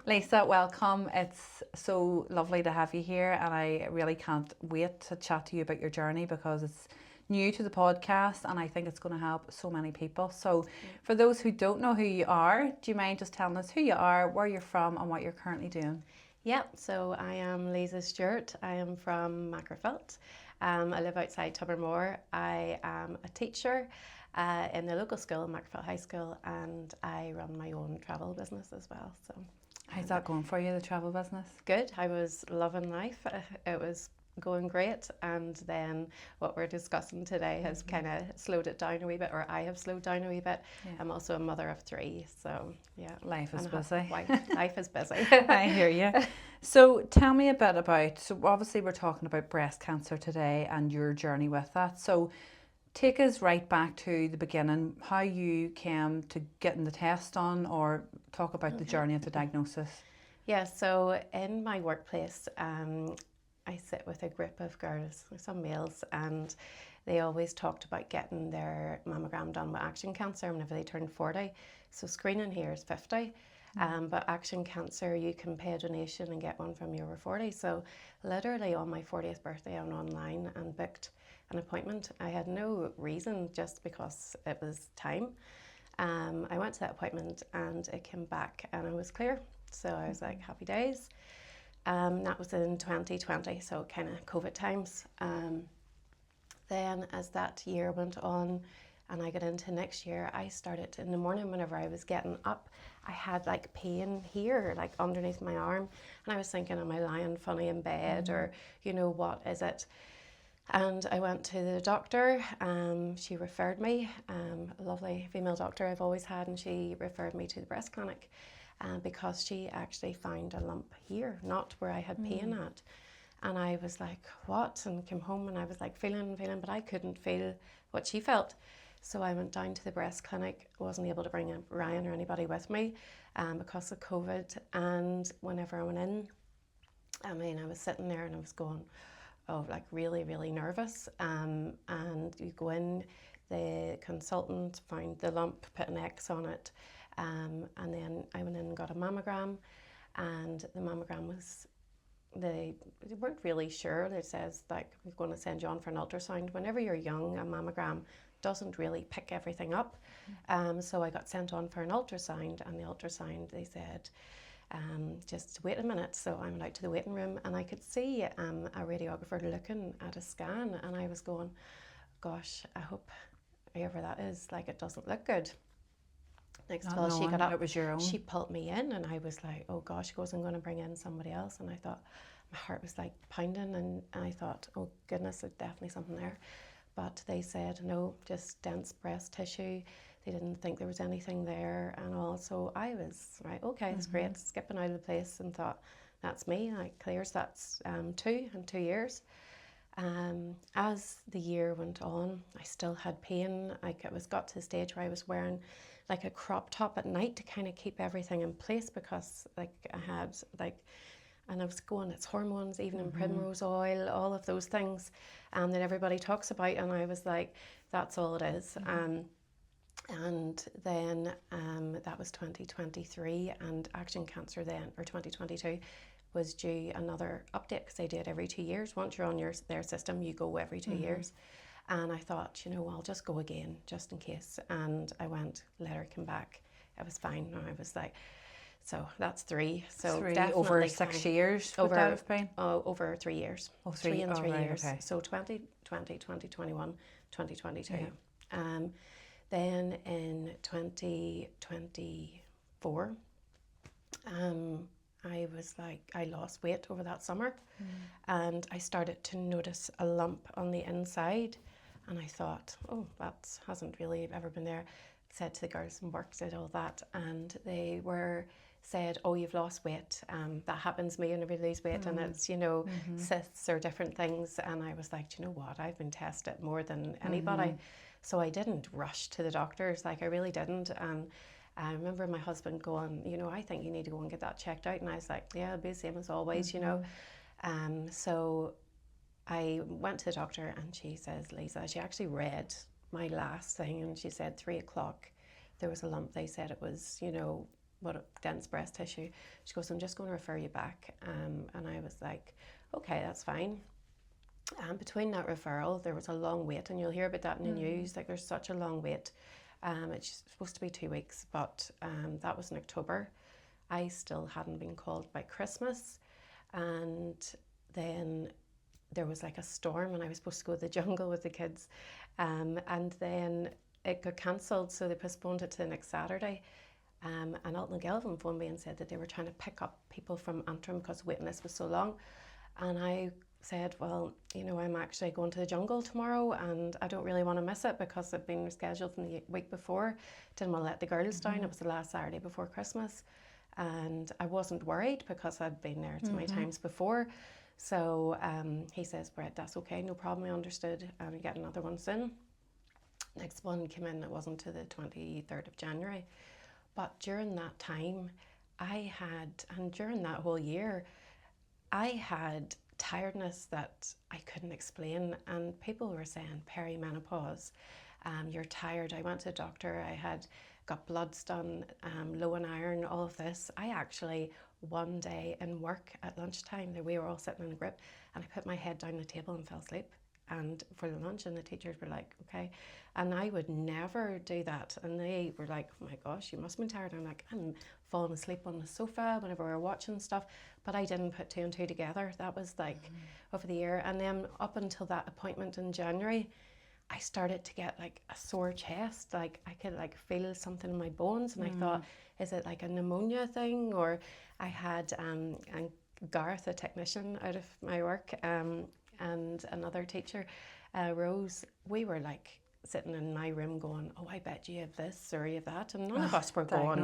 Lisa, welcome. It's so lovely to have you here, and I really can't wait to chat to you about your journey because it's new to the podcast and I think it's going to help so many people. So, for those who don't know who you are, do you mind just telling us who you are, where you're from, and what you're currently doing? Yeah, so I am Liza Stewart. I am from Magherafelt. I live outside Tobermore. I am a teacher in the local school, Magherafelt High School, and I run my own travel business as well. So How's that going for you, the travel business? good. I was loving life. It was going great, and then what we're discussing today has kind of slowed it down a wee bit, or I have slowed down a wee bit. Yeah. I'm also a mother of three, so yeah. Life is And a busy. wife. Life is busy. I hear you. So tell me a bit about, so obviously we're talking about breast cancer today and your journey with that. So take us right back to the beginning, how you came to getting the test done, or talk about the journey of the diagnosis. Yeah, so in my workplace, I sit with a group of girls, some males, and they always talked about getting their mammogram done with action cancer whenever they turn 40. So screening here is 50, but action cancer, you can pay a donation and get one from you over 40. So literally on my 40th birthday, I went online and booked an appointment. I had no reason, just because it was time. I went to that appointment and it came back and I was clear. So I was like, happy days. That was in 2020, so kind of COVID times. Then as that year went on and I got into next year, I started in the morning whenever I was getting up, I had like pain here, like underneath my arm. And I was thinking, am I lying funny in bed or, what is it? And I went to the doctor. She referred me, a lovely female doctor I've always had, and she referred me to the breast clinic because she actually found a lump here, not where I had pain at. And I was like, what? And came home and I was like feeling, but I couldn't feel what she felt. So I went down to the breast clinic. I wasn't able to bring Ryan or anybody with me because of COVID. And whenever I went in, I was sitting there and I was going, like really, really nervous. And you go in, the consultant found the lump, put an X on it. And then I went in and got a mammogram. And the mammogram was, they weren't really sure. It says, like, we're going to send you on for an ultrasound. Whenever you're young, a mammogram doesn't really pick everything up. So I got sent on for an ultrasound. And the ultrasound, they said, just wait a minute. So I went out to the waiting room and I could see a radiographer looking at a scan, and I was going, gosh, I hope whoever that is, like, it doesn't look good. Next of all, she got up, it was your own. she pulled me in and I was like, oh gosh. She goes, I'm going to bring in somebody else. And I thought, my heart was like pounding, and I thought, oh goodness, there's definitely something there. But they said, no, just dense breast tissue. They didn't think there was anything there and all. So I was right, okay, that's great, skipping out of the place, and thought, that's me, like, clears, that's 2 in 2 years. As the year went on, I still had pain. Like, it was got to the stage where I was wearing like a crop top at night to kind of keep everything in place, because like I had like, and I was going, it's hormones, even in primrose oil, all of those things that everybody talks about. And I was like, that's all it is. And then that was 2023, and action cancer then, or 2022, was due another update, because they do it every 2 years. Once you're on their system, you go every 2 years. And I thought, I'll just go again, just in case. And I went, later came back. It was fine. And I was like, so that's 3. So Three definitely over 6 years would that have been? Over 3 years. Oh, 3 and 3 right, years. okay. So 2020, 2021, 2022. Yeah. Then in 2024, I was like, I lost weight over that summer, and I started to notice a lump on the inside, and I thought, oh, that hasn't really ever been there. Said to the girls in work, did all that, and they said, oh, you've lost weight. That happens to me whenever you lose weight, and it's, cysts or different things. And I was like, do you know what? I've been tested more than anybody. So I didn't rush to the doctors, like I really didn't. And I remember my husband going, I think you need to go and get that checked out. And I was like, yeah, it'll be the same as always, So I went to the doctor, and she says, Lisa, she actually read my last thing, and she said 3 o'clock there was a lump. They said it was, dense breast tissue. She goes, I'm just going to refer you back. And I was like, okay, that's fine. And between that referral, there was a long wait, and you'll hear about that in the news. Like, there's such a long wait. It's supposed to be 2 weeks, but that was in October. I still hadn't been called by Christmas, and then there was like a storm, and I was supposed to go to the jungle with the kids, and then it got cancelled, so they postponed it to the next Saturday. And Alton and Gelvin phoned me and said that they were trying to pick up people from Antrim because the waiting list was so long. And I said, well, you know, I'm actually going to the jungle tomorrow and I don't really want to miss it because I've been rescheduled from the week before. Didn't want to let the girls down. It was the last Saturday before Christmas. And I wasn't worried because I'd been there so many times before. So he says, Brett, that's okay, no problem, I understood. And we get another one soon. Next one came in, it wasn't to the 23rd of January. But during that time, during that whole year, I had tiredness that I couldn't explain, and people were saying perimenopause, you're tired. I went to the doctor, I had got bloods done, low in iron, all of this. I actually, one day in work at lunchtime, we were all sitting in a group, and I put my head down the table and fell asleep. And for the lunch, and the teachers were like, okay. And I would never do that. And they were like, oh my gosh, you must have been tired. I'm like, I'm falling asleep on the sofa whenever we were watching stuff. But I didn't put 2 and 2 together. That was like over the year. And then up until that appointment in January, I started to get like a sore chest. Like I could like feel something in my bones. And I thought, is it like a pneumonia thing? Or I had Gareth, a technician out of my work, and another teacher, Rose, we were like sitting in my room going, oh, I bet you have this or you have that. And none of us were going,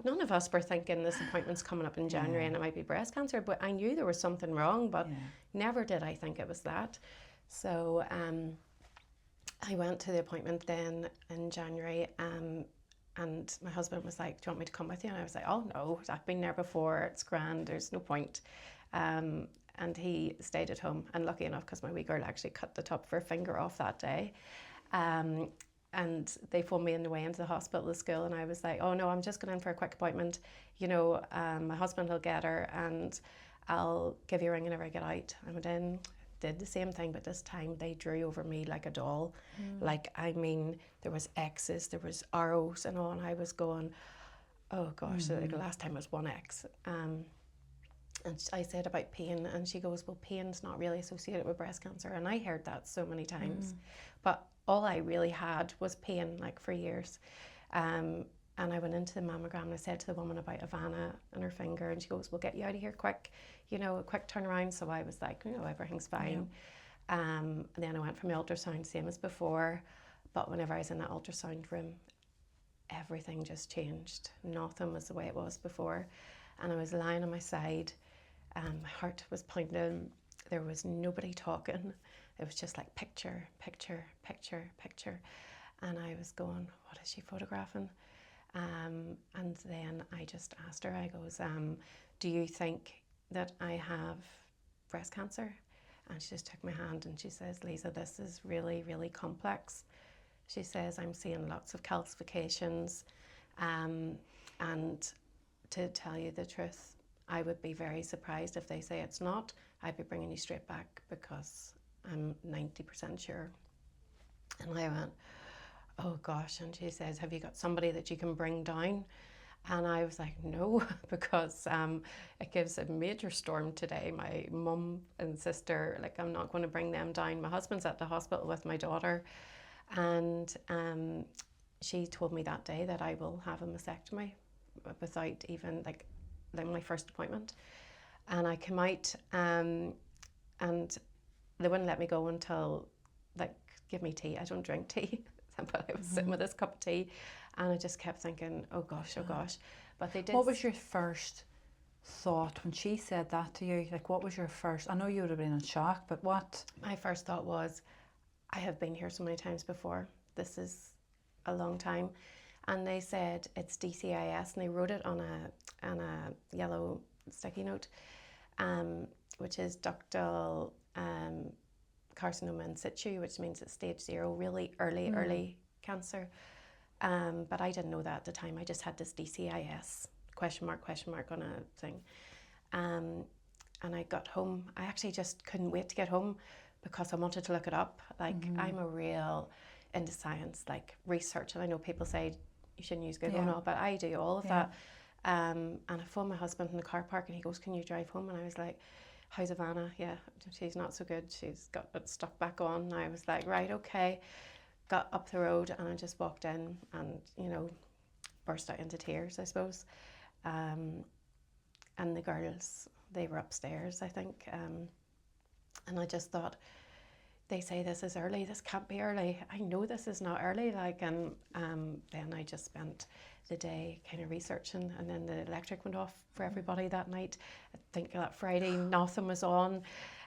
none of us were thinking this appointment's coming up in January and it might be breast cancer. But I knew there was something wrong, but never did I think it was that. So I went to the appointment then in January, and my husband was like, do you want me to come with you? And I was like, oh no, I've been there before, it's grand, there's no point. And he stayed at home, and lucky enough, because my wee girl actually cut the top of her finger off that day. And they phoned me on the way into the hospital, the school, and I was like, oh no, I'm just going in for a quick appointment. You know, my husband will get her and I'll give you a ring whenever I get out. I went in, did the same thing, but this time they drew over me like a doll. Like, I mean, there was X's, there was arrows and all, and I was going, oh gosh, like the last time was 1X. And I said about pain, and she goes, well, pain's not really associated with breast cancer. And I heard that so many times. But all I really had was pain, like for years. And I went into the mammogram, and I said to the woman about Ivana and her finger, and she goes, we'll get you out of here quick, you know, a quick turnaround. So I was like, you know, everything's fine. And then I went for my ultrasound, same as before. But whenever I was in that ultrasound room, everything just changed. Nothing was the way it was before. And I was lying on my side, and my heart was pounding. There was nobody talking. It was just like picture, picture, picture, picture. And I was going, what is she photographing? And then I just asked her, I goes, do you think that I have breast cancer? And she just took my hand and she says, Liza, this is really, really complex. She says, I'm seeing lots of calcifications. And to tell you the truth, I would be very surprised if they say it's not. I'd be bringing you straight back because I'm 90% sure. And I went, oh gosh. And she says, have you got somebody that you can bring down? And I was like, no, because it gives a major storm today. My mum and sister, like, I'm not going to bring them down. My husband's at the hospital with my daughter. And she told me that day that I will have a mastectomy without even, like my first appointment. And I came out and they wouldn't let me go until, like, give me tea. I don't drink tea. But I was sitting with this cup of tea, and I just kept thinking, oh gosh, oh gosh. But they did. What was your first thought when she said that to you? Like, what was your first? I know you would have been in shock, but what? My first thought was, I have been here so many times before. This is a long time. And they said it's DCIS, and they wrote it on a yellow sticky note, which is ductal carcinoma in situ, which means it's stage 0, really early cancer. But I didn't know that at the time. I just had this DCIS question mark on a thing. And I got home. I actually just couldn't wait to get home because I wanted to look it up. Like, I'm a real into science, like research. And I know people say you shouldn't use Google and all, but I do all of that. And I phoned my husband in the car park and he goes, "Can you drive home?" And I was like, "How's Ivana?" "Yeah, she's not so good. She's got it stuck back on." And I was like, "Right, okay." Got up the road and I just walked in and, you know, burst out into tears, I suppose. And the girls, they were upstairs, I think. And I just thought, they say this is early, this can't be early. I know this is not early. Like, and then I just spent the day kind of researching, and then the electric went off for everybody that night. I think that Friday nothing was on,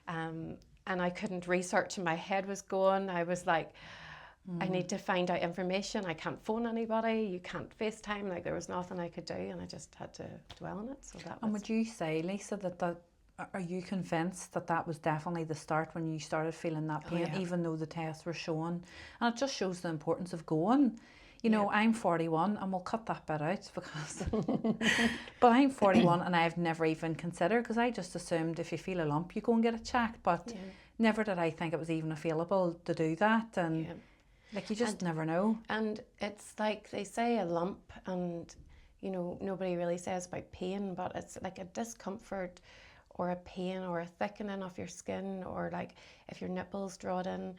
and I couldn't research and my head was going. I was like, I need to find out information. I can't phone anybody. You can't FaceTime. Like, there was nothing I could do, and I just had to dwell on it. So that was. And would you say, Lisa, that are you convinced that was definitely the start when you started feeling that pain, even though the tests were showing? And it just shows the importance of going. You know, I'm 41, and we'll cut that bit out because, but I'm 41 and I've never even considered, because I just assumed if you feel a lump, you go and get it checked. But never did I think it was even available to do that. And like, you just never know. And it's like they say a lump, and you know, nobody really says about pain, but it's like a discomfort or a pain or a thickening of your skin, or like if your nipples draw in,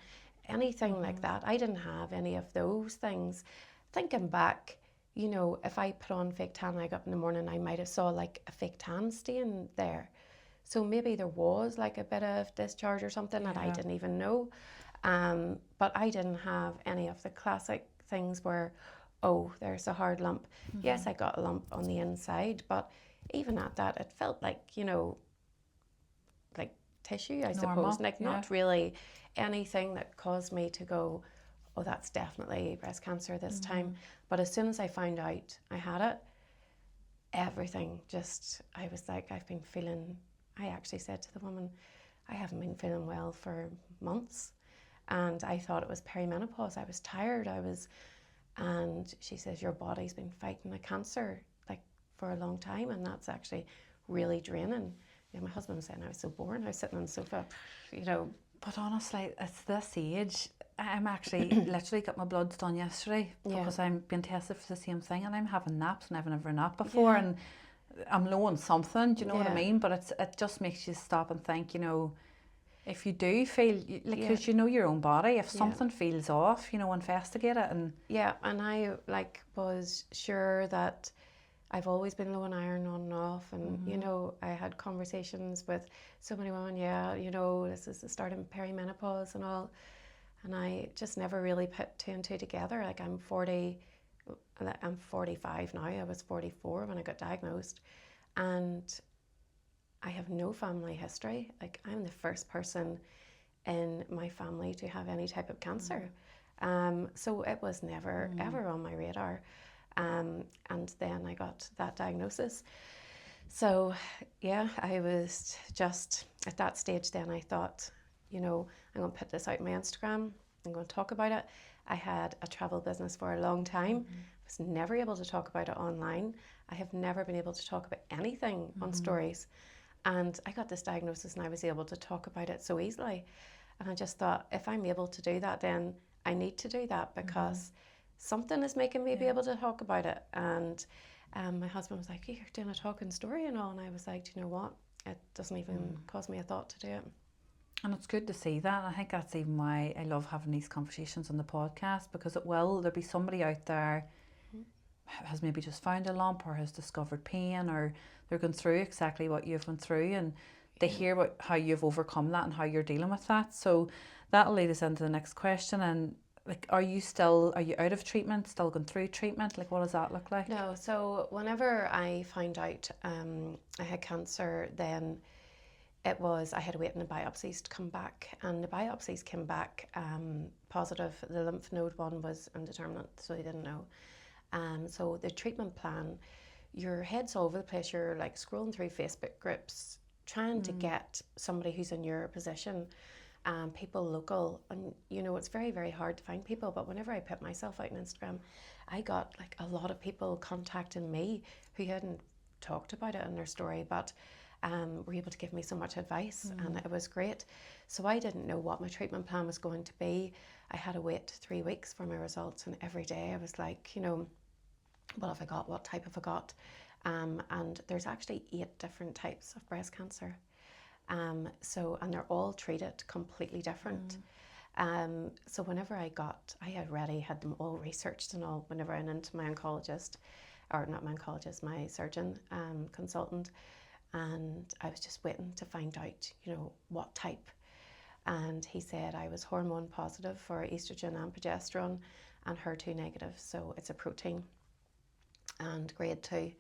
anything like that. I didn't have any of those things. Thinking back, you know, if I put on fake tan, I got up in the morning, I might have saw like a fake tan stain there. So maybe there was like a bit of discharge or something that I didn't even know. But I didn't have any of the classic things where, oh, there's a hard lump. Yes, I got a lump on the inside, but even at that, it felt like, you know, like tissue, I suppose. Like, not really anything that caused me to go, oh, that's definitely breast cancer this time. But as soon as I found out I had it, everything just, I was like, I've been feeling, I actually said to the woman, I haven't been feeling well for months. And I thought it was perimenopause. I was tired. And she says, your body's been fighting a cancer like for a long time, and that's actually really draining. Yeah, my husband was saying I was so boring. I was sitting on the sofa, you know. But honestly, it's this age. I'm actually literally got my bloods done yesterday because I'm being tested for the same thing, and I'm having naps, and I've never napped before, and I'm low on something. Do you know what I mean? But it just makes you stop and think. You know, if you do feel like, because you know your own body, if something feels off, you know, investigate it. And and I like was sure that I've always been low on iron on and off, and you know, I had conversations with so many women, you know, this is the start of perimenopause and all, and I just never really put two and two together. Like, I'm 45 now. I was 44 when I got diagnosed, and I have no family history. Like, I'm the first person in my family to have any type of cancer. So it was never ever on my radar. And then I got that diagnosis. So yeah, I was just at that stage then I thought, you know, I'm going to put this out on my Instagram. I'm going to talk about it. I had a travel business for a long time. I was never able to talk about it online. I have never been able to talk about anything on stories. And I got this diagnosis and I was able to talk about it so easily. And I just thought, if I'm able to do that, then I need to do that, because something is making me be able to talk about it. And my husband was like, you're doing a talking story and all. And I was like, do you know what? It doesn't even cause me a thought to do it. And it's good to see that. I think that's even why I love having these conversations on the podcast, because there'll be somebody out there has maybe just found a lump or has discovered pain, or they're going through exactly what you've gone through, and they hear how you've overcome that and how you're dealing with that. So that'll lead us into the next question. And like, are you out of treatment, still going through treatment? Like, what does that look like? No, so whenever I found out I had cancer, then I had to wait on the biopsies to come back, and the biopsies came back positive. The lymph node one was indeterminate, so they didn't know. So the treatment plan, your head's all over the place. You're like scrolling through Facebook groups, trying to get somebody who's in your position, people local, and you know, it's very, very hard to find people. But whenever I put myself out on Instagram, I got like a lot of people contacting me who hadn't talked about it in their story, but were able to give me so much advice, and it was great. So I didn't know what my treatment plan was going to be. I had to wait 3 weeks for my results, and every day I was like, what have I got? What type have I got? And there's actually 8 different types of breast cancer. And they're all treated completely different. So whenever I had them all researched and all, whenever I went into my oncologist, or not my oncologist, my surgeon consultant, and I was just waiting to find out, what type. And he said I was hormone positive for estrogen and progesterone and HER2 negative, so it's a protein, and grade 2.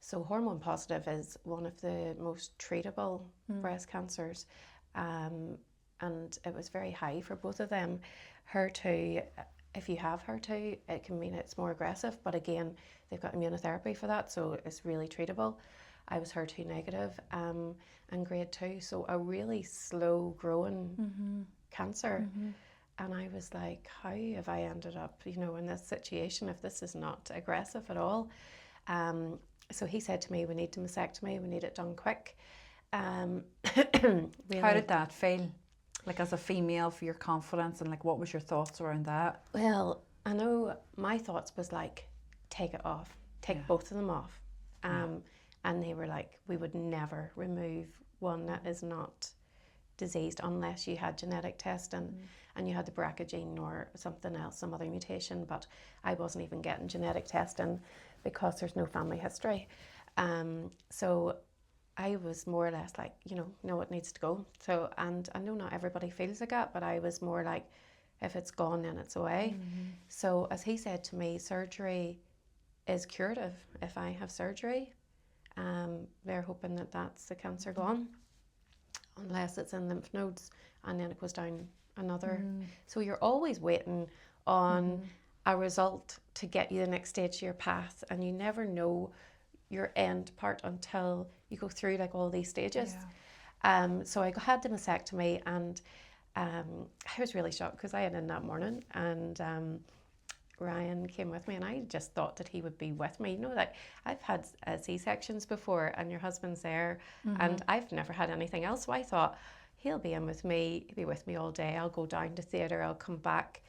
So hormone positive is one of the most treatable breast cancers, and it was very high for both of them. HER2, if you have HER2, it can mean it's more aggressive, but again, they've got immunotherapy for that, so it's really treatable. I was HER2 negative and grade 2, so a really slow growing cancer. And I was like, how have I ended up, in this situation if this is not aggressive at all? So he said to me, we need a mastectomy, we need it done quick. Really. How did that feel? Like as a female, for your confidence, and like what was your thoughts around that? Well, I know my thoughts was like, take it off, take both of them off. And they were like, we would never remove one that is not diseased unless you had genetic testing and you had the BRCA gene or something else, some other mutation. But I wasn't even getting genetic testing because there's no family history. So I was more or less like, no, it needs to go. So, and I know not everybody feels like that, but I was more like, if it's gone, then it's away. So as he said to me, surgery is curative. If I have surgery, they're hoping that that's the cancer gone, unless it's in lymph nodes, and then it goes down another. So you're always waiting on a result to get you the next stage of your path, and you never know your end part until you go through like all these stages. So I had the mastectomy, and I was really shocked because I had in that morning, and Ryan came with me, and I just thought that he would be with me. Like I've had C-sections before, and your husband's there, and I've never had anything else. So I thought he'll be in with me, he'll be with me all day. I'll go down to theatre, I'll come back.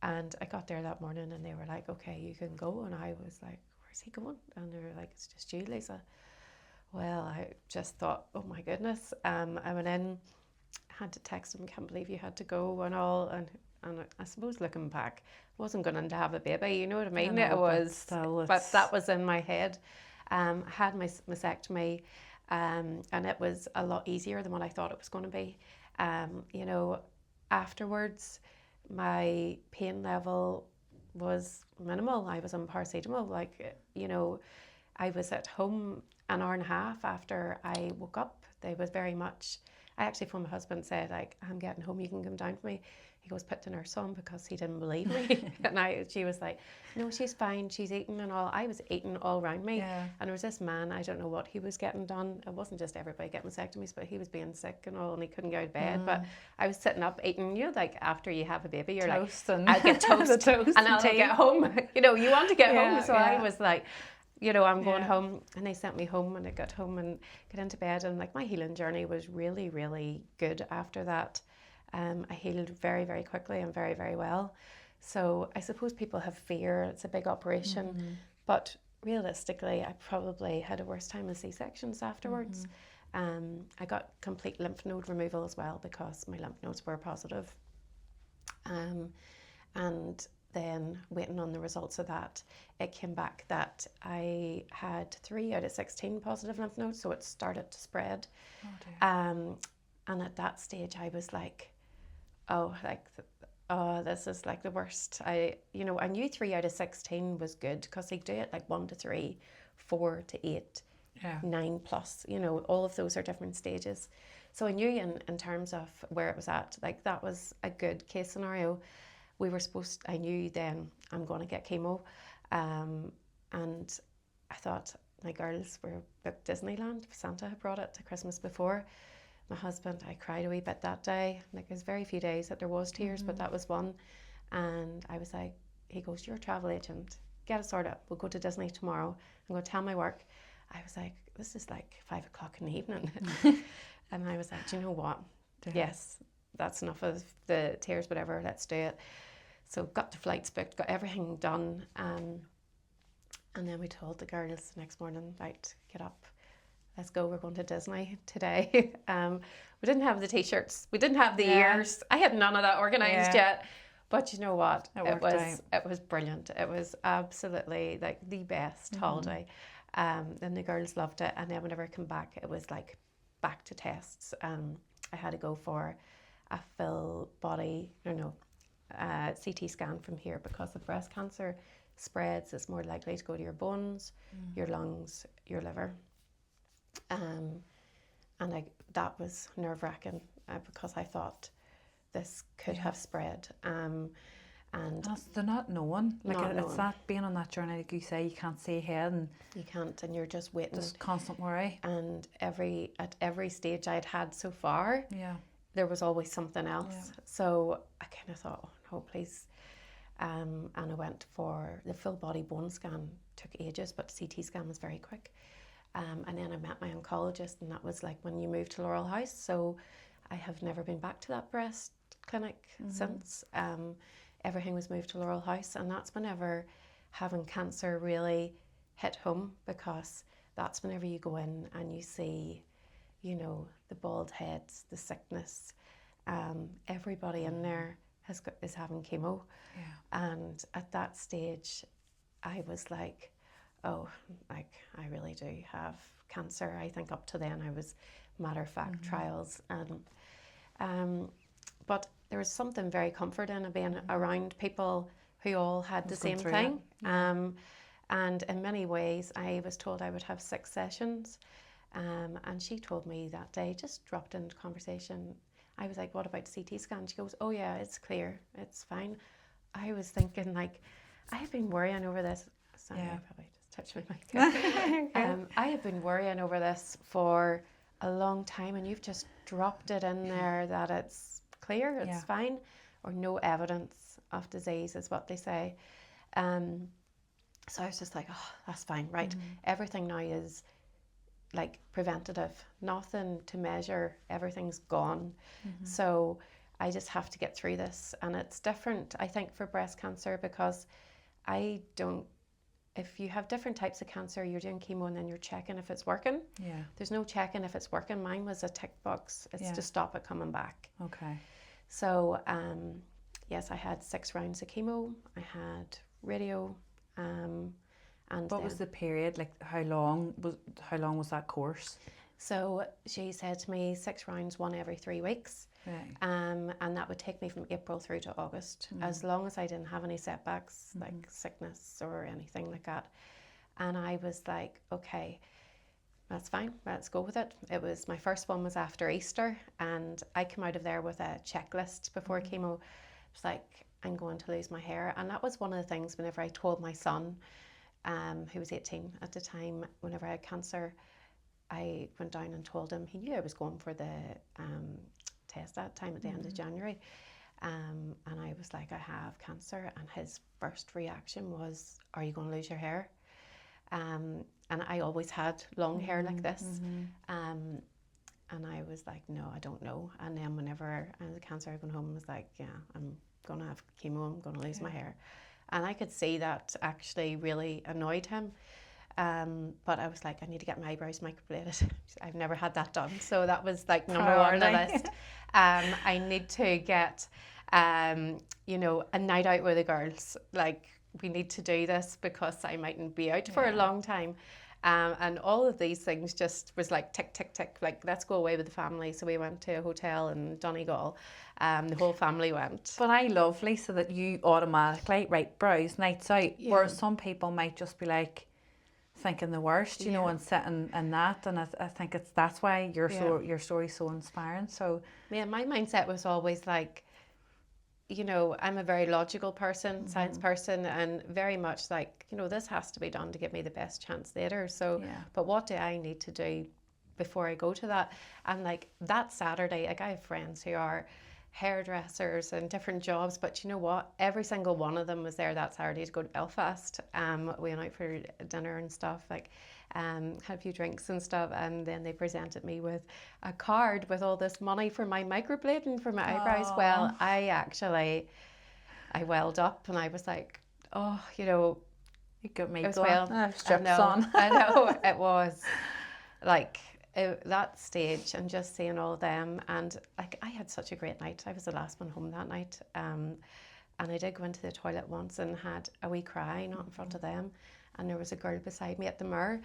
And I got there that morning, and they were like, okay, you can go. And I was like, where's he going? And they were like, it's just you, Lisa. Well, I just thought, oh my goodness. I went in, had to text him, can't believe you had to go and all. And I suppose looking back, I wasn't going to have a baby, you know what I mean? I know, It was, but that was in my head. I had my mastectomy, and it was a lot easier than what I thought it was going to be. Afterwards, my pain level was minimal. I was on paracetamol, I was at home an hour and a half after I woke up. There was very much, I actually phoned my husband and said, like, I'm getting home, you can come down for me. He goes, put the nurse on, because he didn't believe me. And she was like, no, she's fine, she's eating and all. I was eating all around me. And there was this man, I don't know what he was getting done. It wasn't just everybody getting mastectomies, but he was being sick and all, and he couldn't get out of bed. But I was sitting up eating, like after you have a baby, you're toast, like, I'll get toast, and I'll get home. You want to get home. So I was like, I'm going home. And they sent me home, and I got home and got into bed, and like my healing journey was really, really good after that. I healed very, very quickly and very, very well. So I suppose people have fear. It's a big operation, but realistically, I probably had a worse time with C-sections afterwards. I got complete lymph node removal as well, because my lymph nodes were positive. And then waiting on the results of that, it came back that I had 3 out of 16 positive lymph nodes, so it started to spread. Oh dear. And at that stage, I was like, this is like the worst. I knew 3 out of 16 was good, because they do it like 1 to 3, 4 to 8, 9 plus. All of those are different stages. So I knew in terms of where it was at, like that was a good case scenario. I knew then I'm going to get chemo, and I thought my girls were booked Disneyland. Santa had brought it to Christmas before. My husband, I cried a wee bit that day. Like, there's very few days that there was tears, but that was one. And I was like, he goes, you're a travel agent, get it sorted. We'll go to Disney tomorrow. I'm going to tell my work, I was like, this is like 5 o'clock in the evening. And I was like, do you know what? Yes, that's enough of the tears, whatever, let's do it. So got the flights booked, got everything done. And then we told the girls the next morning, right, get up, let's go, we're going to Disney today. We didn't have the t-shirts, we didn't have the ears. I had none of that organised yet. But you know what? It was brilliant. It was absolutely like the best holiday. And the girls loved it. And then whenever I came back, it was like back to tests. I had to go for a full body, CT scan from here, because the breast cancer spreads. It's more likely to go to your bones, your lungs, your liver. And that was nerve-wracking because I thought this could have spread. And they're not knowing. It's that being on that journey, like you say, you can't see ahead, and you can't, and you're just waiting. Just constant worry. And at every stage I'd had so far, there was always something else. Yeah. So I kind of thought, oh no, please. And I went for the full body bone scan. Took ages, but CT scan was very quick. And then I met my oncologist, and that was like when you moved to Laurel House. So I have never been back to that breast clinic since. Everything was moved to Laurel House, and that's whenever having cancer really hit home, because that's whenever you go in and you see, the bald heads, the sickness. Everybody in there is having chemo. Yeah. And at that stage, I was like, oh, I really do have cancer. I think up to then I was Magherafelt trials. But there was something very comforting of being around people who all had the same thing. And in many ways, I was told I would have 6 sessions. And she told me that day, just dropped into conversation. I was like, what about the CT scan? She goes, oh yeah, it's clear, it's fine. I was thinking, like, I have been worrying over this. Sorry, I probably just touched my mic. I have been worrying over this for a long time, and you've just dropped it in there that it's clear, it's fine, or no evidence of disease is what they say. So I was just like, oh, that's fine, right? Everything now is like preventative, nothing to measure, everything's gone. So I just have to get through this. And it's different, I think, for breast cancer, because if you have different types of cancer, you're doing chemo and then you're checking if it's working. Yeah. There's no checking if it's working. Mine was a tick box. It's to stop it coming back. Okay. So, yes, I had 6 rounds of chemo. I had radio. And what was the period? Like, how long was that course? So she said to me 6 rounds, 1 every 3 weeks. Right. And that would take me from April through to August, as long as I didn't have any setbacks, like sickness or anything like that. And I was like, okay, that's fine, let's go with it. My first one was after Easter, and I came out of there with a checklist before chemo. It was like, I'm going to lose my hair. And that was one of the things whenever I told my son, who was 18 at the time, whenever I had cancer, I went down and told him. He knew I was going for the test that time at the end of January. And I was like, I have cancer. And his first reaction was, are you going to lose your hair? And I always had long hair like this. And I was like, no, I don't know. And then whenever I had the cancer, I went home and was like, yeah, I'm going to have chemo, I'm going to lose my hair. And I could see that actually really annoyed him. But I was like, I need to get my eyebrows microbladed. I've never had that done. So that was like number 1 on the list. I need to get, a night out with the girls. Like, we need to do this because I mightn't be out for a long time. And all of these things just was like tick, tick, tick, like, let's go away with the family. So we went to a hotel in Donegal. The whole family went. But I love, Lisa, that you automatically, right, brows, nights out, whereas some people might just be like, thinking the worst, and sitting in that, and I think that's why your story's so inspiring. So yeah, my mindset was always like, I'm a very logical person, science person, and very much like, this has to be done to give me the best chance later. So, but what do I need to do before I go to that? And like that Saturday, like, I have friends who are hairdressers and different jobs, but you know what? Every single one of them was there that Saturday to go to Belfast. We went out for dinner and stuff, like had a few drinks and stuff, and then they presented me with a card with all this money for my microblading for my eyebrows. Aww. Well, I welled up and I was like, oh, you know, You got me as going. well. Strips on. I know, it was like that stage and just seeing all them, and like I had such a great night. I was the last one home that night, and I did go into the toilet once and had a wee cry, not in front of them, and there was a girl beside me at the mirror,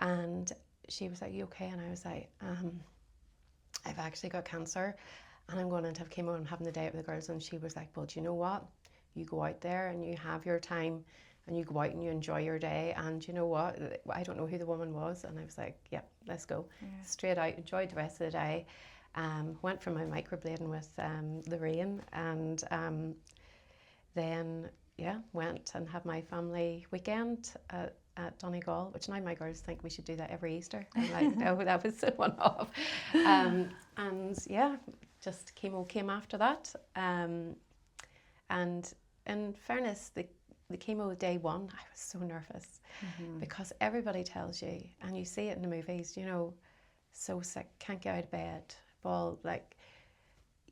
and she was like, "You okay?" And I was like, "I've actually got cancer, and I'm going in to have chemo and I'm having the day out with the girls." And she was like, "Well, do you know what? You go out there and you have your time, and you go out and you enjoy your day, and you know what? I don't know who the woman was." And I was like, "Yep, let's go." Yeah. Straight out, enjoyed the rest of the day. Went for my microblading with Lorraine, and then went and had my family weekend at Donegal, which now my girls think we should do that every Easter. I'm like, no, that was the one off. And yeah, just chemo came after that. And in fairness, the chemo day one, I was so nervous because everybody tells you, and you see it in the movies, you know, so sick, can't get out of bed, bald, like,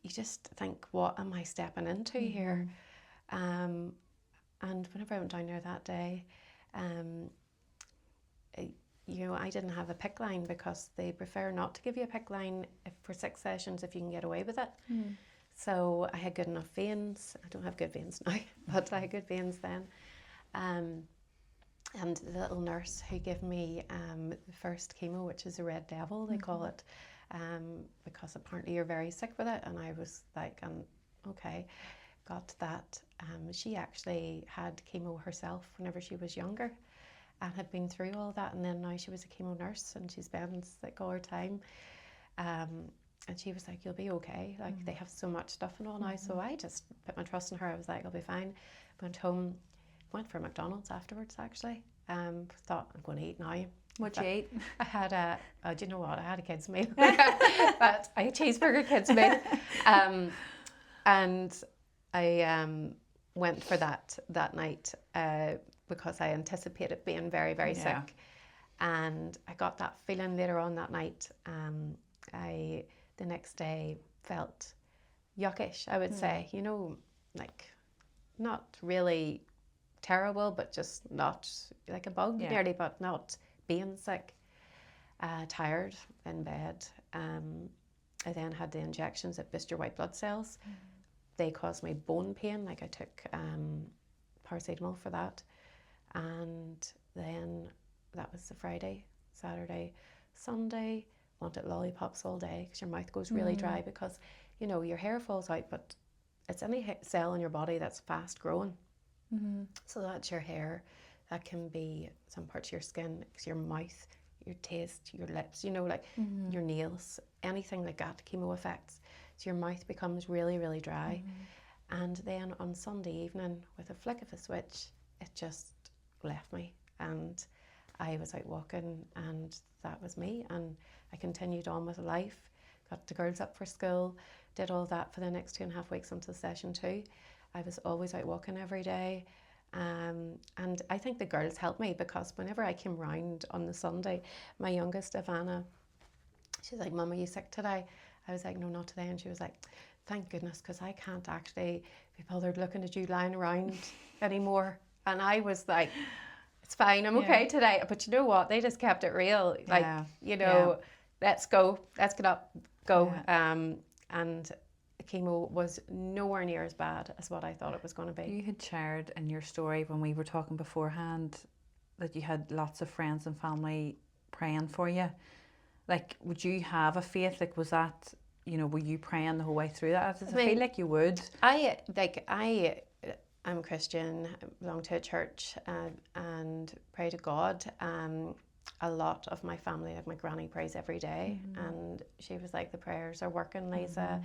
you just think, what am I stepping into here? And whenever I went down there that day, you know, I didn't have a PICC line because they prefer not to give you a PICC line for 6 sessions if you can get away with it. So I had good enough veins. I don't have good veins now, but I had good veins then. And the little nurse who gave me the first chemo, which is a red devil, they call it, because apparently you're very sick with it. And I was like, okay, got that. She actually had chemo herself whenever she was younger and had been through all that. And then now she was a chemo nurse and she's been sick all her time. And she was like, "You'll be okay. Like they have so much stuff and all now." So I just put my trust in her. I was like, "I'll be fine." Went home, went for McDonald's afterwards actually. Thought, I'm going to eat now. What'd you eat? I had do you know what? I had a kids meal. But I had a cheeseburger kids meal. And I went for that night because I anticipated being very, very sick. And I got that feeling later on that night. The next day felt yuckish, I would say, you know, like not really terrible, but just not like a bug nearly, but not being sick, tired in bed. I then had the injections that boost your white blood cells. They caused me bone pain, like I took paracetamol for that. And then that was the Friday, Saturday, Sunday, wanted lollipops all day because your mouth goes really dry because, you know, your hair falls out, but it's any cell in your body that's fast growing. So that's your hair. That can be some parts of your skin, your mouth, your taste, your lips, you know, like your nails, anything like that, chemo affects. So your mouth becomes really, really dry. And then on Sunday evening, with a flick of a switch, it just left me. And I was out walking and that was me. And I continued on with life, got the girls up for school, did all that for the next 2.5 weeks until session 2. I was always out walking every day. And I think the girls helped me because whenever I came round on the Sunday, my youngest, Ivana, she's like, "Mum, are you sick today?" I was like, "No, not today." And she was like, "Thank goodness, because I can't actually be bothered looking at you lying around anymore." And I was like, "It's fine, I'm okay today." But you know what? They just kept it real. Like, you know, let's go, let's get up, go. And chemo was nowhere near as bad as what I thought it was going to be. You had shared in your story when we were talking beforehand that you had lots of friends and family praying for you. Like, would you have a faith? Like, was that, you know, were you praying the whole way through that? I feel like you would. I'm Christian, belong to a church, and pray to God. A lot of my family, like my granny prays every day, and she was like, "The prayers are working, Liza."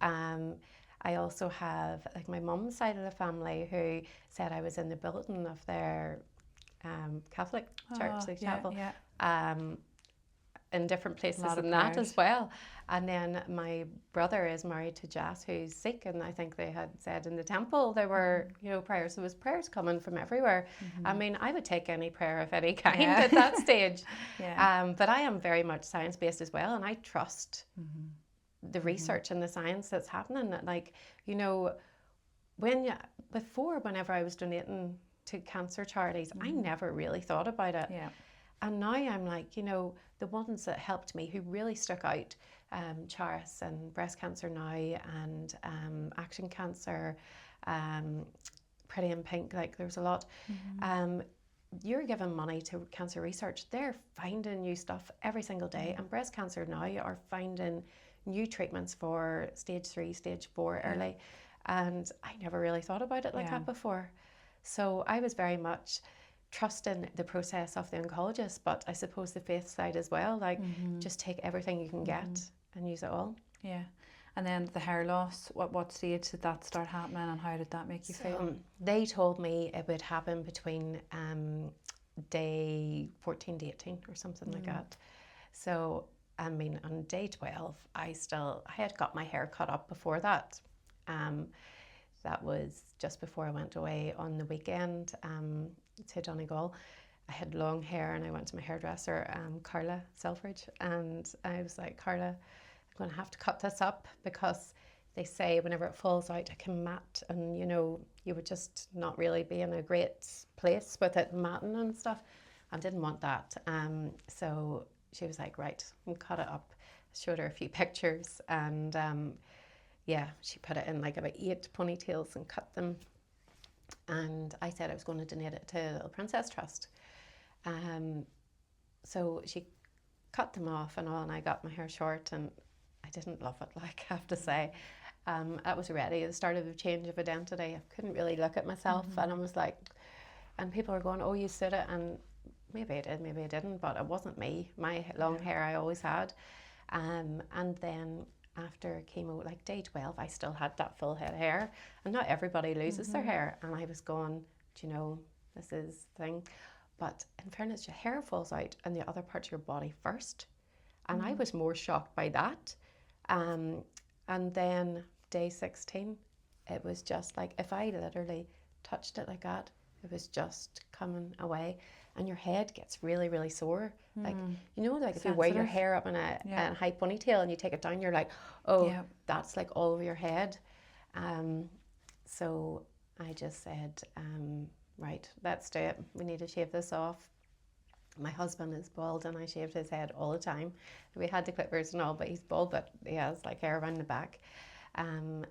I also have like my mum's side of the family who said I was in the building of their Catholic church, the chapel. in different places lot of and that prayers. as well. And then my brother is married to Jas, who's Sikh, and I think they had said in the temple there were, you know, prayers. There was prayers coming from everywhere. I mean, I would take any prayer of any kind Yeah. at that stage. Yeah. But I am very much science-based as well, and I trust the research and the science that's happening. Like, you know, whenever I was donating to cancer charities, I never really thought about it. Yeah. And now I'm like, you know, the ones that helped me, who really stuck out, Charis and Breast Cancer Now, and Action Cancer, Pretty in Pink, like there's a lot. You're giving money to cancer research. They're finding new stuff every single day. And Breast Cancer Now are finding new treatments for stage 3, stage 4 early. And I never really thought about it like that before. So I was very much trusting the process of the oncologist, but I suppose the faith side as well, like just take everything you can get and use it all. Yeah. And then the hair loss, what stage did that start happening, and how did that make you feel? They told me it would happen between day 14 to 18 or something like that. So, I mean, on day 12, I had got my hair cut up before that. That was just before I went away on the weekend to Donegal. I had long hair and I went to my hairdresser, Carla Selfridge, and I was like, Carla, I'm going to have to cut this up because they say whenever it falls out it can mat, and you know, you would just not really be in a great place with it matting and stuff. I didn't want that. So she was like, right, we'll cut it up. I showed her a few pictures, and yeah, she put it in like about 8 ponytails and cut them. And I said I was going to donate it to Little Princess Trust. So she cut them off and all, and I got my hair short, and I didn't love it, like, I have to say. That was already the start of a change of identity. I couldn't really look at myself, and I was like, and people were going, oh, you suit it, and maybe I did, maybe I didn't, but it wasn't me. My long hair I always had. And then after chemo, like day 12, I still had that full head of hair, and not everybody loses their hair. And I was going, do you know, this is the thing. But in fairness, your hair falls out in the other parts of your body first. And I was more shocked by that. And then day 16, it was just like, if I literally touched it like that, it was just coming away. And your head gets really, really sore. Like, you know, like if you wear your hair up in a high ponytail and you take it down, you're like, oh, that's like all over your head. So I just said, right, let's do it. We need to shave this off. My husband is bald, and I shaved his head all the time. We had the clippers and all, but he's bald, but he has like hair around the back.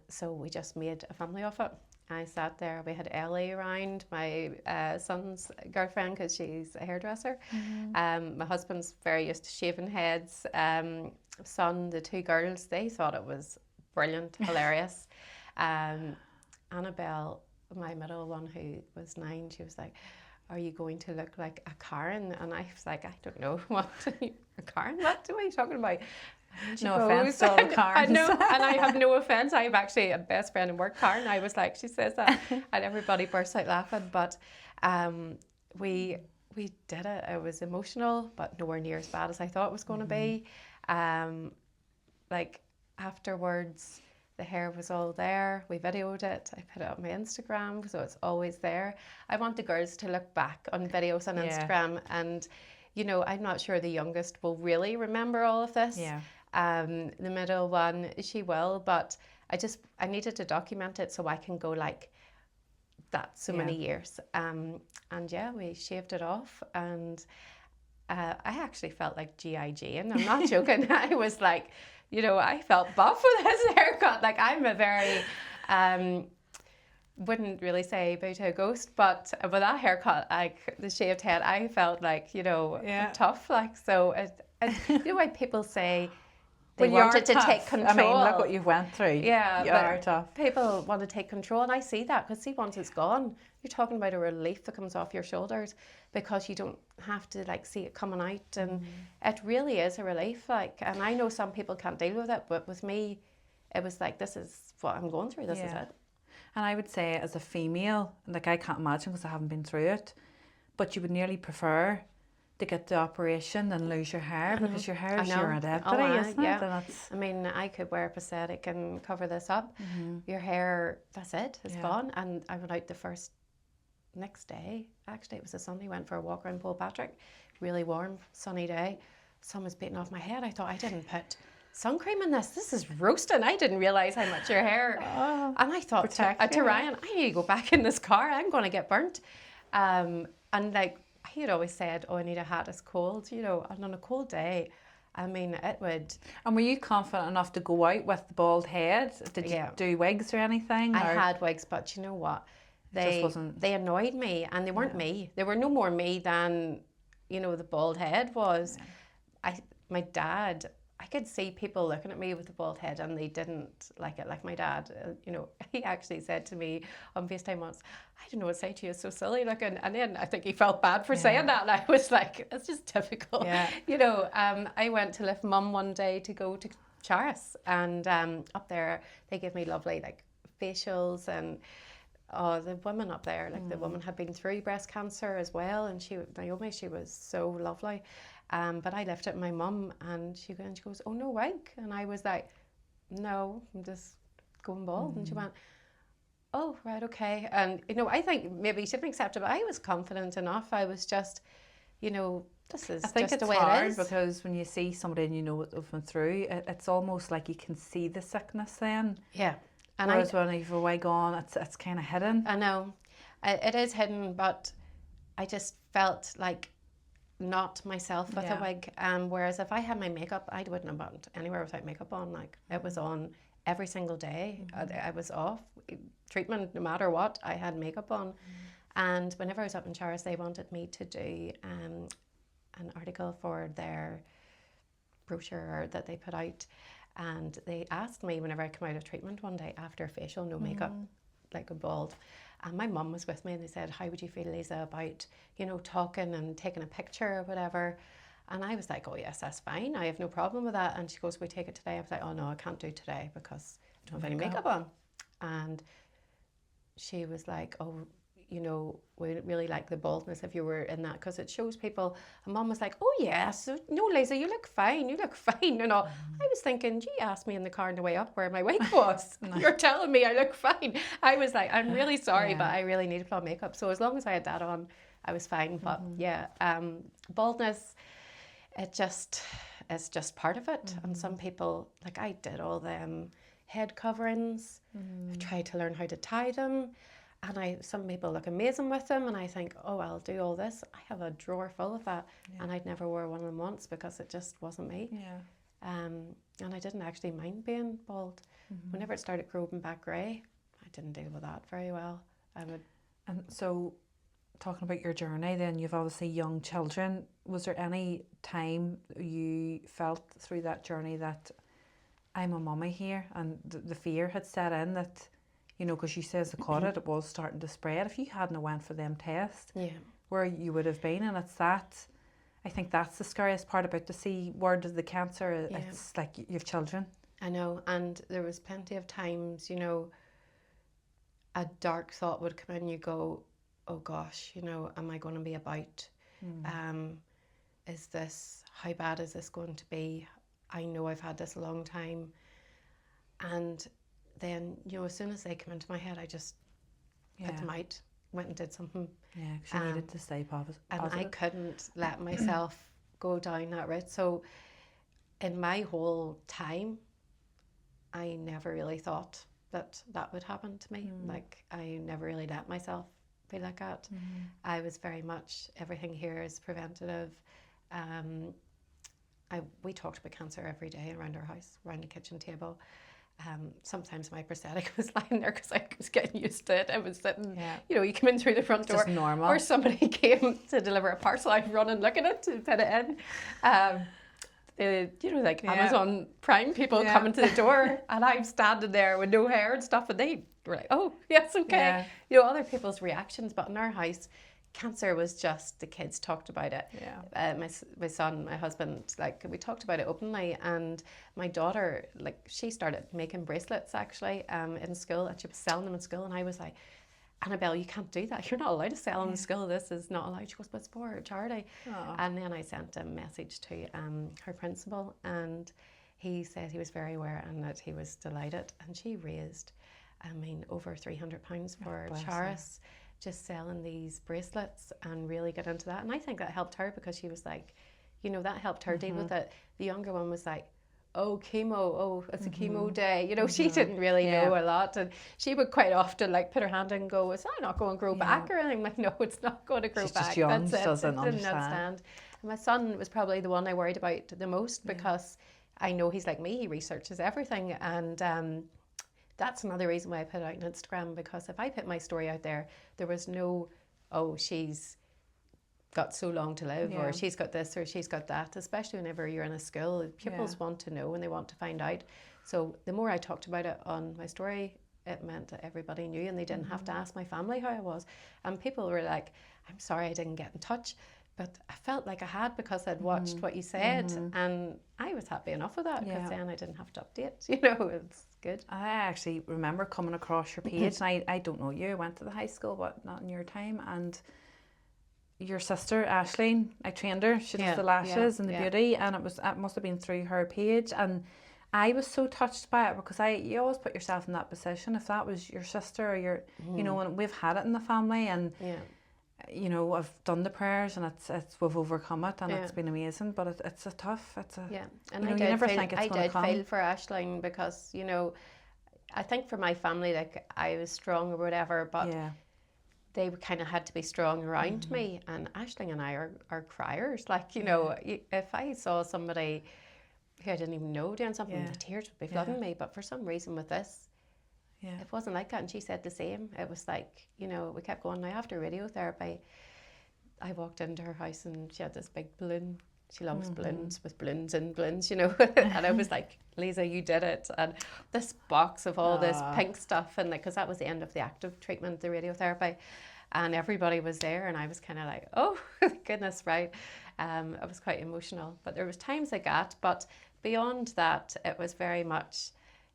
So we just made a family of it. I sat there. We had Ellie around, my son's girlfriend, because she's a hairdresser. My husband's very used to shaving heads. Son, the 2 girls, they thought it was brilliant, hilarious. Annabelle, my middle one, who was 9, she was like, are you going to look like a Karen? And I was like, I don't know, what, a Karen? What are you talking about? No offence to all the Karens. I know, and I have no offence. I have actually a best friend in work, Karen. I was like, she says that, and everybody bursts out laughing. But we did it. It was emotional, but nowhere near as bad as I thought it was going to be. Like afterwards, the hair was all there. We videoed it. I put it on my Instagram, so it's always there. I want the girls to look back on videos on Instagram, and you know, I'm not sure the youngest will really remember all of this. The middle one, she will, but I needed to document it so I can go like that so many years. And yeah, we shaved it off, and I actually felt like G.I. Jane. I'm not joking. I was like, you know, I felt buff with this haircut. Like, I'm a very, wouldn't really say about a ghost, but with that haircut, like the shaved head, I felt like, you know, tough. Like, so, you know why people say they wanted to take control? I mean, look what you've went through. Yeah, you are tough. People want to take control, and I see that, because see, once it's gone, you're talking about a relief that comes off your shoulders, because you don't have to like see it coming out, and it really is a relief. Like, and I know some people can't deal with it, but with me, it was like, this is what I'm going through. This is it. And I would say, as a female, like, I can't imagine, because I haven't been through it, but you would nearly prefer to get the operation and lose your hair, because your hair is your identity, isn't it? Yeah. And it's, I mean, I could wear a prosthetic and cover this up. Your hair, that's it, it's gone. And I went out the next day, actually it was a Sunday, went for a walk around Patrick, really warm, sunny day. Sun was beating off my head. I thought, I didn't put sun cream in this. This is roasting. I didn't realise how much your hair. And I thought to Ryan, I need to go back in this car. I'm going to get burnt. And like he had always said, oh, I need a hat, it's cold, you know, and on a cold day, I mean, it would. And were you confident enough to go out with the bald head? Did you do wigs or anything? I had wigs, but you know what? They annoyed me, and they weren't me. They were no more me than, you know, the bald head was. My dad, I could see people looking at me with the bald head and they didn't like it. Like my dad, you know, he actually said to me on FaceTime once, I don't know what to say to you, it's so silly looking. And then I think he felt bad for saying that. And I was like, it's just typical. Yeah. You know, I went to lift mum one day to go to Charis, and up there they give me lovely like facials, and the women up there, like the woman had been through breast cancer as well, and Naomi, she was so lovely. But I left it with my mum, and she goes, oh, no wig. And I was like, no, I'm just going bald. And she went, oh, right, okay. And, you know, I think maybe she didn't accept it, but I was confident enough. I was just, you know, this is just the way it is. Because when you see somebody and you know what they've been through, it's almost like you can see the sickness then. Yeah. And whereas when you've a wig on, it's kind of hidden. I know. It is hidden, but I just felt like not myself with a wig. Whereas if I had my makeup, I wouldn't have went anywhere without makeup on. Like it was on every single day. I was off treatment no matter what. I had makeup on. And whenever I was up in Charis, they wanted me to do an article for their brochure that they put out. And they asked me whenever I come out of treatment one day after facial, no makeup, like a bald. And my mum was with me, and they said, how would you feel, Liza, about, you know, talking and taking a picture or whatever? And I was like, oh, yes, that's fine. I have no problem with that. And she goes, we take it today. I was like, oh, no, I can't do today because I don't have any makeup on. And she was like, oh, you know, we really like the baldness if you were in that because it shows people. And Mum was like, oh, yes, no, Liza, you look fine. You look fine. You know, I was thinking, gee, asked me in the car on the way up where my wig was. You're telling me I look fine. I was like, I'm really sorry, but I really need to put on makeup. So as long as I had that on, I was fine. But baldness, it's just part of it. And some people, like I did all them head coverings. I tried to learn how to tie them. And some people look amazing with them, and I think, oh, I'll do all this. I have a drawer full of that, and I'd never wore one of them once because it just wasn't me. Yeah. And I didn't actually mind being bald. Whenever it started growing back grey, I didn't deal with that very well. And so, talking about your journey, then you've obviously young children. Was there any time you felt through that journey that I'm a mummy here, and the fear had set in that? You know, because you says the caught it was starting to spread. If you hadn't went for them tests, where you would have been, and it's that. I think that's the scariest part about the C word of the cancer. It's like you have children. I know, and there was plenty of times, you know, a dark thought would come in. You go, oh gosh, you know, am I going to be about? How bad is this going to be? I know I've had this a long time, and then, you know, as soon as they come into my head, I just put them out, went and did something. Yeah, because you needed to stay positive. And I couldn't let myself go down that route. So in my whole time, I never really thought that would happen to me. Like, I never really let myself be like that. I was very much, everything here is preventative. We talked about cancer every day around our house, around the kitchen table. Sometimes my prosthetic was lying there because I was getting used to it. I was sitting, you know, you come in through the front door, just normal. Or somebody came to deliver a parcel, I'd run and look at it to put it in. You know, like Amazon Prime people coming to the door, and I'm standing there with no hair and stuff, and they were like, oh, yes, okay. You know, other people's reactions, but in our house, cancer was just, the kids talked about it. My son, my husband, like, we talked about it openly, and my daughter, like, she started making bracelets actually in school, and she was selling them in school, and I was like, Annabelle, you can't do that. You're not allowed to sell in the school. This is not allowed. She goes, but it's for charity. Oh. And then I sent a message to her principal, and he said he was very aware and that he was delighted. And she raised, over £300 for Charis, just selling these bracelets and really got into that. And I think that helped her because she was like, that helped her deal with it. The younger one was like, oh, chemo, oh, it's a chemo day. She didn't really know a lot. And she would quite often like put her hand in and go, is that not going to grow back or anything? I'm like, no, it's not going to grow back. Just young, That's it. doesn't Didn't understand. And my son was probably the one I worried about the most because I know he's like me, he researches everything. And that's another reason why I put it out on Instagram, because if I put my story out there, there was no, oh, she's got so long to live or she's got this or she's got that, especially whenever you're in a school. Pupils want to know and they want to find out. So the more I talked about it on my story, it meant that everybody knew and they didn't have to ask my family how I was. And people were like, I'm sorry I didn't get in touch, but I felt like I had because I'd watched what you said and I was happy enough with that because then I didn't have to update. It's good. I actually remember coming across your page and I don't know you, I went to the high school but not in your time, and your sister Aisling, I trained her. She does the lashes and the beauty, and it must have been through her page. And I was so touched by it because you always put yourself in that position. If that was your sister or your, and we've had it in the family, and I've done the prayers, and it's we've overcome it, and it's been amazing. But it's a tough. And I you never think it's going to come. I did feel for Aisling because I think for my family, like I was strong or whatever, but. They kind of had to be strong around me, and Aisling and I are criers. Like, if I saw somebody who I didn't even know doing something, the tears would be flooding me. But for some reason with this, it wasn't like that. And she said the same. It was like, we kept going. Now, after radiotherapy, I walked into her house and she had this big balloon. She loves balloons with balloons and balloons, and I was like, Liza, you did it. And this box of all this pink stuff, and because that was the end of the active treatment, the radiotherapy, and everybody was there, and I was kind of like, oh, goodness, right. It was quite emotional, but there was times I got, but beyond that, it was very much,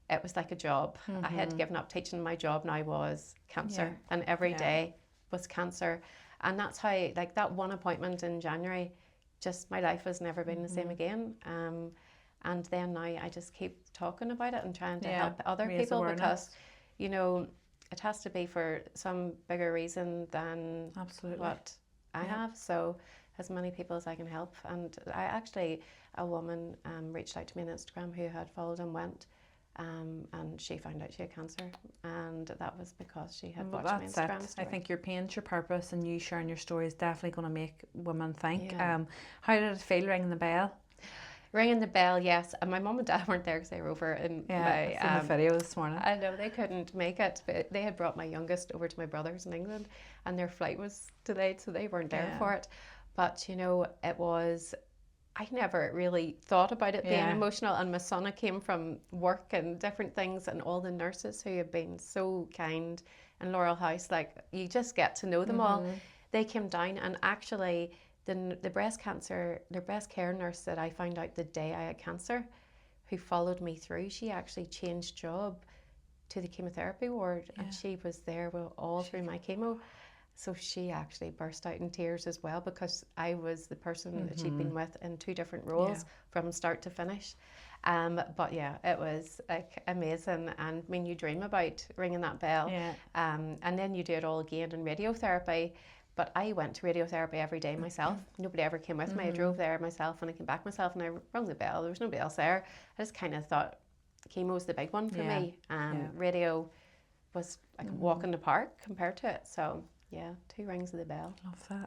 it was like a job. I had given up teaching. My job now was cancer, and every day was cancer. And that's how, like that one appointment in January, just my life has never been the same again. And then now I just keep talking about it and trying to help other people because, it has to be for some bigger reason than what I have. So as many people as I can help. And a woman reached out to me on Instagram who had followed and went. And she found out she had cancer, and that was because she had watched my Instagram story. I think your pain's your purpose, and you sharing your story is definitely going to make women think. How did it feel ringing the bell? Ringing the bell, yes. And my mum and dad weren't there because they were over in my the video this morning. I know they couldn't make it, but they had brought my youngest over to my brother's in England, and their flight was delayed, so they weren't there for it. But it was. I never really thought about it being emotional, and my son came from work and different things, and all the nurses who have been so kind in Laurel House, like you just get to know them all. They came down, and actually the breast care nurse that I found out the day I had cancer, who followed me through, she actually changed job to the chemotherapy ward, and she was there all through my chemo. So she actually burst out in tears as well, because I was the person that she'd been with in 2 different roles from start to finish. But it was like amazing. And I mean, you dream about ringing that bell. And then you do it all again in radiotherapy. But I went to radiotherapy every day myself. Nobody ever came with me. I drove there myself and I came back myself, and I rung the bell. There was nobody else there. I just kind of thought chemo's the big one for me. Radio was like a walk in the park compared to it. So 2 rings of the bell. Love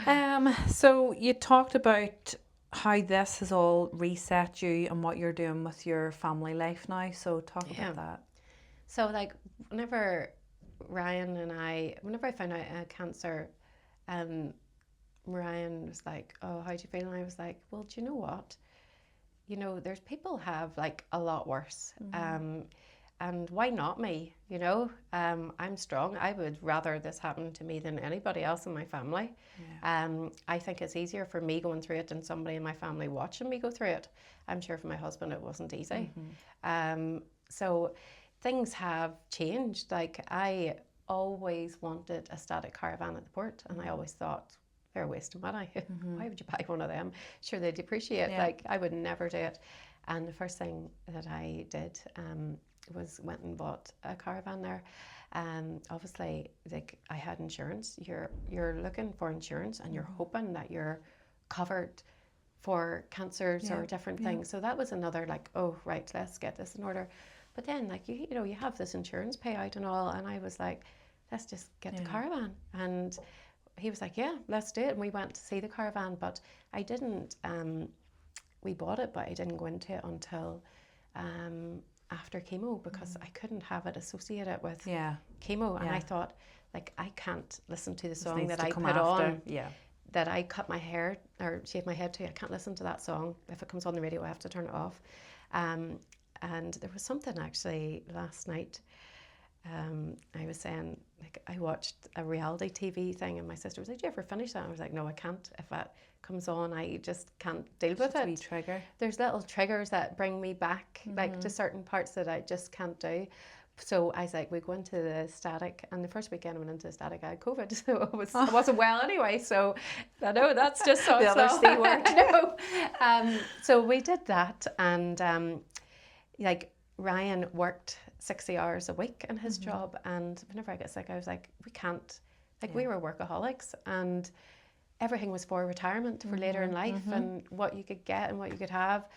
that. So you talked about how this has all reset you and what you're doing with your family life now. So talk about that. So like whenever I found out I had cancer, Ryan was like, oh, how do you feel? And I was like, well, do you know what? There's people have like a lot worse. And why not me? I'm strong. I would rather this happen to me than anybody else in my family. I think it's easier for me going through it than somebody in my family watching me go through it. I'm sure for my husband it wasn't easy. So things have changed. Like I always wanted a static caravan at the port, and I always thought, they're a waste of money. Why would you buy one of them? Sure, they depreciate. Yeah. Like, I would never do it. And the first thing that I did was went and bought a caravan there. Obviously, like, I had insurance. You're looking for insurance, and you're hoping that you're covered for cancers or different things. So that was another, like, oh, right, let's get this in order. But then, like, you know, you have this insurance payout and all, and I was like, let's just get the caravan. And he was like, yeah, let's do it. And we went to see the caravan, but I didn't, we bought it, but I didn't go into it until after chemo, because I couldn't have it associated with chemo. And I thought, like, I can't listen to the song that I put on, that I cut my hair or shave my head to. I can't listen to that song. If it comes on the radio, I have to turn it off. And there was something actually last night. I was saying, like, I watched a reality TV thing, and my sister was like, "Did you ever finish that?" I was like, "No, I can't. If that comes on, I just can't deal with it." Wee trigger. There's little triggers that bring me back, like, to certain parts that I just can't do. So I was like, we go into the static, and the first weekend I went into the static, I had COVID, so I wasn't well anyway. So I know that's just so the other C word. No. So we did that, and like, Ryan worked 60 hours a week in his job, and whenever I get sick, I was like, we can't, like, we were workaholics, and everything was for retirement, for later in life, and what you could get and what you could have.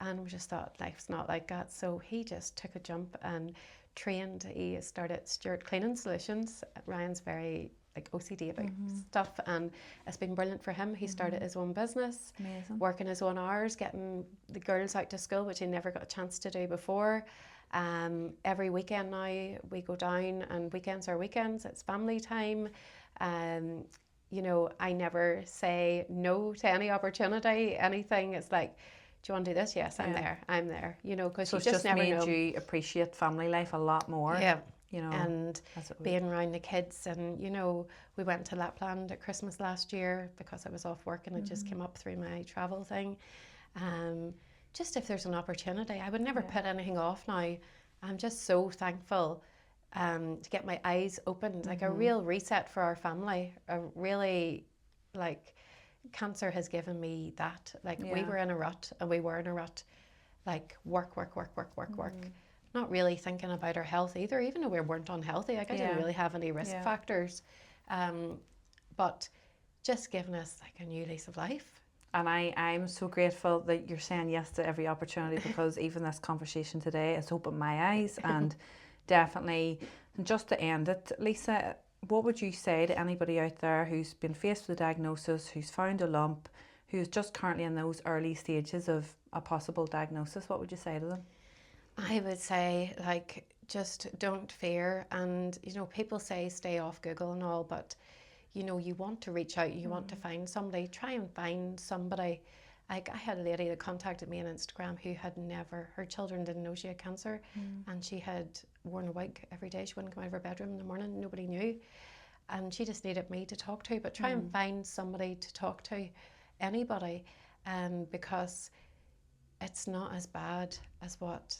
And we just thought, life's not like that. So he just took a jump and trained. He started Stewart Cleaning Solutions. Ryan's very, like, OCD about stuff, and it's been brilliant for him. He started his own business, working his own hours, getting the girls out to school, which he never got a chance to do before. Every weekend now we go down, and weekends are weekends. It's family time. You know, I never say no to any opportunity, anything. It's like, do you want to do this? Yes, I'm there. I'm there. You know, because So you it's just never made know. you appreciate family life a lot more. Yeah. You know, And being around the kids, and, you know, we went to Lapland at Christmas last year because I was off work, and it just came up through my travel thing. Just if there's an opportunity, I would never put anything off now. I'm just so thankful to get my eyes opened, like a real reset for our family. A really, like, cancer has given me that. Like, we were in a rut, and we were in a rut, like, work. Not really thinking about our health either, even though we weren't unhealthy. Like, I didn't really have any risk factors. But just giving us, like, a new lease of life. And I'm so grateful that you're saying yes to every opportunity, because even this conversation today has opened my eyes. And definitely, just to end it, Lisa, what would you say to anybody out there who's been faced with a diagnosis, who's found a lump, who's just currently in those early stages of a possible diagnosis? What would you say to them? I would say, like, just don't fear. And, you know, people say stay off Google and all, but, you know, you want to reach out, you want to find somebody, try and find somebody. Like, I had a lady that contacted me on Instagram who had never, her children didn't know she had cancer, and she had worn a wig every day. She wouldn't come out of her bedroom in the morning, nobody knew. And she just needed me to talk to, but try and find somebody to talk to, anybody, because it's not as bad as what,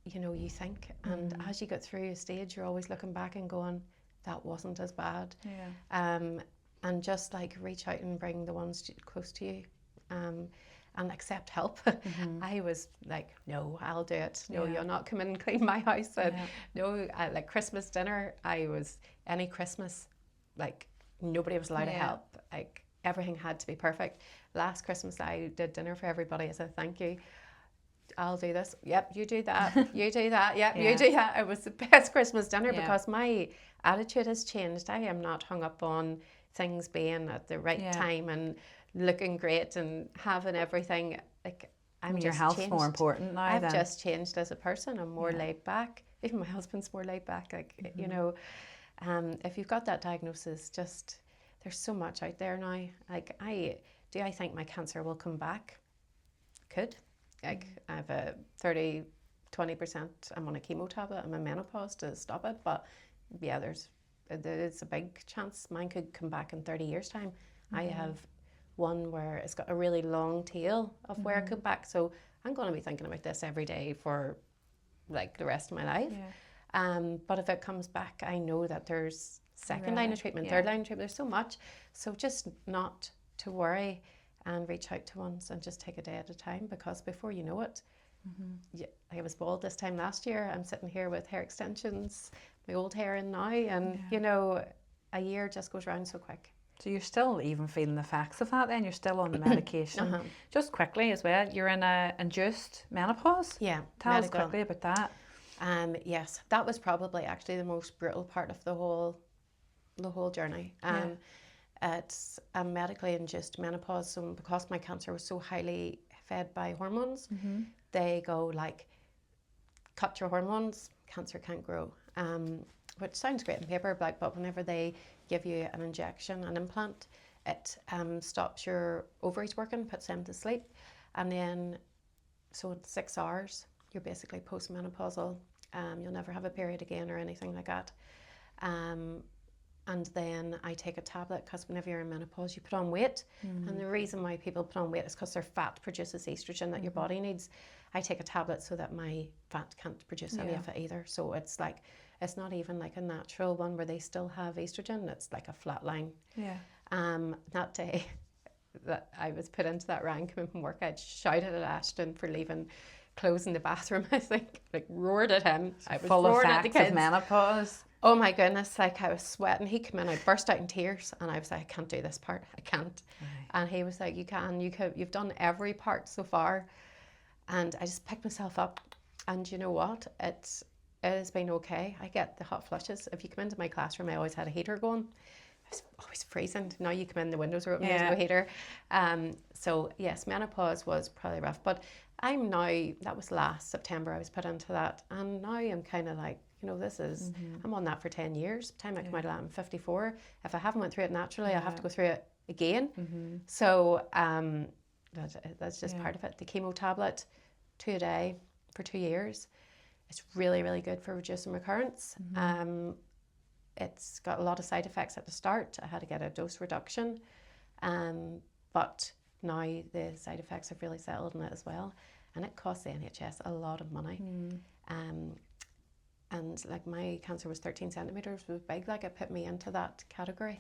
you know, you think. And as you get through a stage, you're always looking back and going, that wasn't as bad. And just, like, reach out and bring the ones close to you, and accept help. I was like, no, I'll do it. No, you'll not come in and clean my house. And no, like, Christmas dinner, any Christmas, like, nobody was allowed to help. Like, everything had to be perfect. Last Christmas, I did dinner for everybody as a thank you. I'll do this. Yep, you do that. You do that. Yep, you do that. It was the best Christmas dinner because my attitude has changed. I am not hung up on things being at the right time and looking great and having everything. Like, I'm your just health's changed. more important now. I've just changed as a person. I'm more laid back. Even my husband's more laid back. Like, you know, if you've got that diagnosis, just, there's so much out there now. Like, I think my cancer will come back? Could. Like, I have a 20%, I'm on a chemo tablet, I'm in menopause to stop it, but yeah, there's a big chance mine could come back in 30 years time. I have one where it's got a really long tail of where it could back, so I'm going to be thinking about this every day for, like, the rest of my life. But if it comes back, I know that there's second line of treatment, Yeah. third line of treatment. There's so much. So just not to worry and reach out to ones and just take a day at a time, because before you know it, I was bald this time last year. I'm sitting here with hair extensions, my old hair in now, and you know, a year just goes round so quick. So you're still even feeling the effects of that then? You're still on the medication. Just quickly as well, you're in a induced menopause? Yeah. Tell us quickly about that. Yes, that was probably actually the most brutal part of the whole journey. It's a medically induced menopause, so because my cancer was so highly fed by hormones, they go like, cut your hormones, cancer can't grow. Which sounds great on paper, but whenever they give you an injection, an implant, it stops your ovaries working, puts them to sleep, and then so in 6 hours you're basically postmenopausal. You'll never have a period again or anything like that. And then I take a tablet, because whenever you're in menopause you put on weight, and the reason why people put on weight is because their fat produces estrogen that your body needs. I take a tablet so that my fat can't produce any of it either. So it's like, it's not even like a natural one where they still have estrogen. It's like a flat line. That day that I was put into that rank, coming from work, I shouted at Ashton for leaving clothes in the bathroom. I think, like, roared at him. I was full roaring at the effects kids. of menopause. Oh my goodness, like I was sweating. He came in, I burst out in tears, and I was like, I can't do this part, I can't. And he was like, you can, you've done every part so far. And I just picked myself up, and you know what, it has been okay. I get the hot flushes. If you come into my classroom, I always had a heater going. I was always freezing. Now you come in, the windows are open, there's no heater. So yes, menopause was probably rough, but I'm now, that was last September I was put into that, and now I'm kind of like, you know, this is, I'm on that for 10 years. By the time I come out of that, I'm 54. If I haven't went through it naturally, I have to go through it again. So that's just part of it. The chemo tablet, 2 a day for 2 years. It's really, really good for reducing recurrence. It's got a lot of side effects at the start. I had to get a dose reduction, but now the side effects have really settled in it as well, and it costs the NHS a lot of money. And like, my cancer was 13 centimetres, was big, like it put me into that category.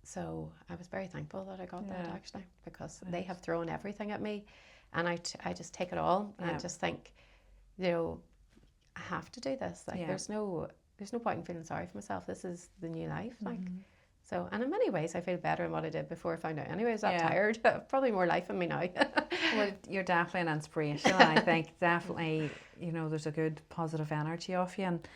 So I was very thankful that I got that, actually, because they have thrown everything at me, and I just take it all, and I just think, you know, I have to do this. Like, there's no point in feeling sorry for myself. This is the new life, like. So, and in many ways I feel better than what I did before I found out. Anyways, I'm tired. Probably more life in me now. Well, you're definitely an inspiration, and I think definitely, you know, there's a good positive energy off you, and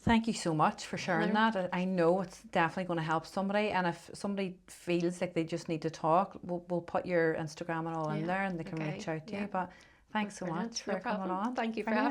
thank you so much for sharing that. I know it's definitely going to help somebody, and if somebody feels like they just need to talk, we'll put your Instagram and all in there, and they can reach out to you. But thanks so much for coming on. Thank you for having me.